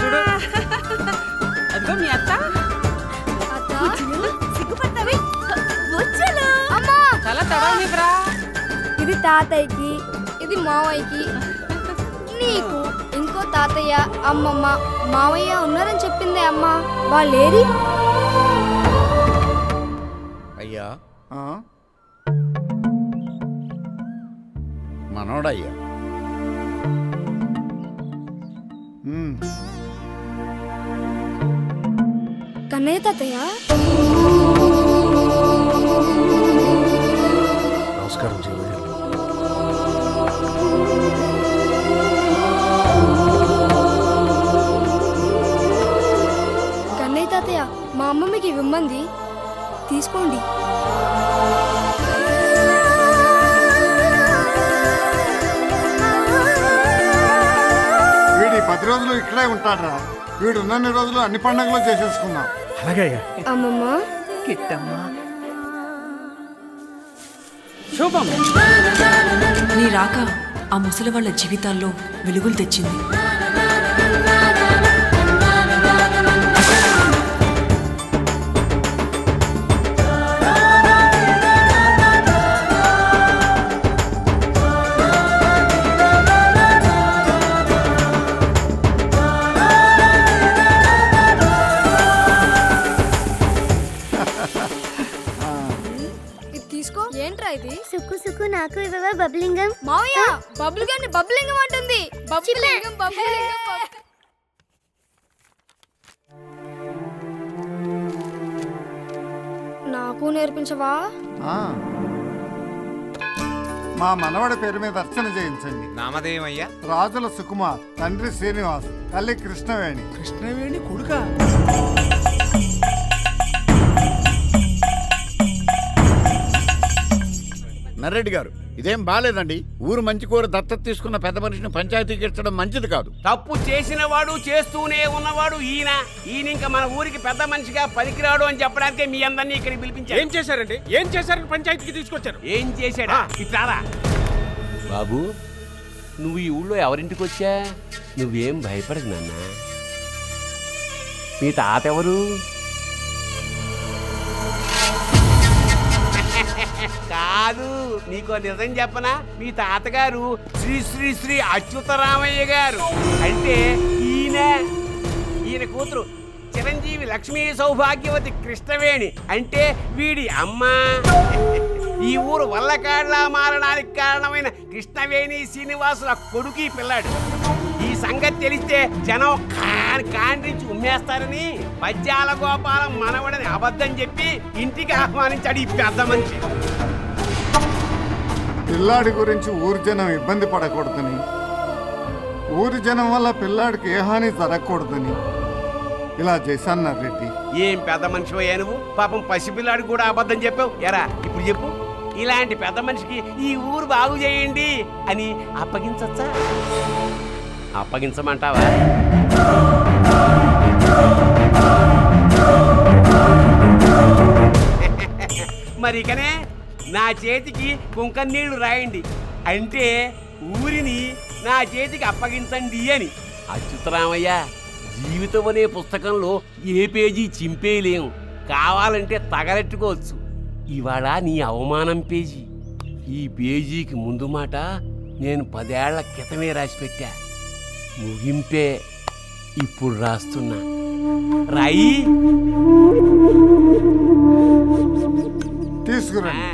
చూడు. అదిగో మీ అత్త. సిగ్గుపడతావి వచ్చాను అమ్మా. చాలా తడవనివ్వరా. ఇది తాతయ్యకి, ఇది మావయ్యకి, నీకు ఇంకో తాతయ్య, అమ్మమ్మ, మావయ్య ఉన్నారని చెప్పిందే అమ్మ. వాళ్ళేరి అయ్యా మనోడయ్యా. కన్నయ్య తాతయ్య. నమస్కారం జీవజల్లు. కన్నయ్య తాతయ్య, మా అమ్మ మీకు ఇవ్వమంది, తీసుకోండి. వీడి 10 రోజులు ఇక్కడే ఉంటాడ్రా. వీడు ఉన్నన్ని రోజులు అన్ని పండుగలు చేసేసుకున్నాం. అలాగే అమ్మమ్మ, కిట్టమ్మా, శుభం. నీ రాక ఆ ముసలి వాళ్ళ జీవితాల్లో వెలుగులు తెచ్చింది. ఏంట్రా ఇది? సుక్కు సుక్కు నాకు ఇవ్వవా బబ్లింగం? మావయ్య, బబుల్ గన్ బబ్లింగం అంటుంది. బబ్లింగం బబ్లింగం. నాకు నేర్పించవా? మా మనవడి పేరు మీద అర్చన చేయించండి. నామదేవయ్యా? రాజుల సుకుమార్, తండ్రి శ్రీనివాస్, తల్లి కృష్ణవేణి. కృష్ణవేణి కొడుకా? నర్రెడ్డి గారు, ఇదేం బాలేదండి. ఊరు మంచి కూర దత్తత తీసుకున్న పెద్ద మనిషిని పంచాయతీకి ఇచ్చడం మంచిది కాదు. తప్పు చేసిన వాడు చేస్తూనే ఉన్నవాడు ఈయన ఇంకా మన ఊరికి పెద్ద మనిషిగా పనికిరాడు అని చెప్పడానికే మీ అందరినీ ఇక్కడికి పిలిపించారు. ఏం చేశారండి? ఏం చేశారని పంచాయతీకి తీసుకొచ్చారు? ఏం చేశాడా? ఇట్లారా బాబు, నువ్వు ఈ ఊళ్ళో ఎవరింటికి వచ్చా? నువ్వేం భయపడకు నాన్న. మీ తాత ఎవరు? కాదు, నీకో నిజం చెప్పనా? మీ తాతగారు శ్రీ శ్రీ శ్రీ అచ్యుతరామయ్య గారు. అంటే ఈయన కూతురు చిరంజీవి లక్ష్మీ సౌభాగ్యవతి కృష్ణవేణి. అంటే వీడి అమ్మ. ఈ ఊరు వల్లకాడ్లా మారడానికి కారణమైన కృష్ణవేణి శ్రీనివాసుల కొడుకు పిల్లాడు. ఈ సంగతి తెలిస్తే జనం కాండ్రించి ఉమ్మేస్తారని పద్యాల గోపాలం మనవడని అబద్ధం చెప్పి ఇంటికి ఆహ్వానించాడు ఈ పెద్ద మనిషి. పిల్లాడి గురించి ఊరి జనం ఇబ్బంది పడకూడదని, ఊరి జనం వల్ల పిల్లాడికి ఏ హాని జరగకూడదని ఇలా చేశాను నర్రెడ్డి. ఏం పెద్ద మనిషి అయ్యా నువ్వు? పాపం పసిపిల్లాడికి కూడా అబద్ధం చెప్పావు. ఎరా ఇప్పుడు చెప్పు, ఇలాంటి పెద్ద మనిషికి ఈ ఊరు బాగు చేయండి అని అప్పగించచ్చా? అప్పగించమంటావా? మరి ఇకనే నా చేతికి కుంకం నీళ్లు రాయండి, అంటే ఊరిని నా చేతికి అప్పగించండి అని. అచ్యుతరామయ్య, జీవితం అనే పుస్తకంలో ఏ పేజీ చింపేయలేము, కావాలంటే తగలెట్టుకోవచ్చు. ఇవాళ నీ అవమానం పేజీ. ఈ పేజీకి ముందు మాట నేను 10 ఏళ్ల క్రితమే రాసి పెట్టా. ముగింపే ఇప్పుడు రాస్తున్నా. రాయి తీసుకురండి.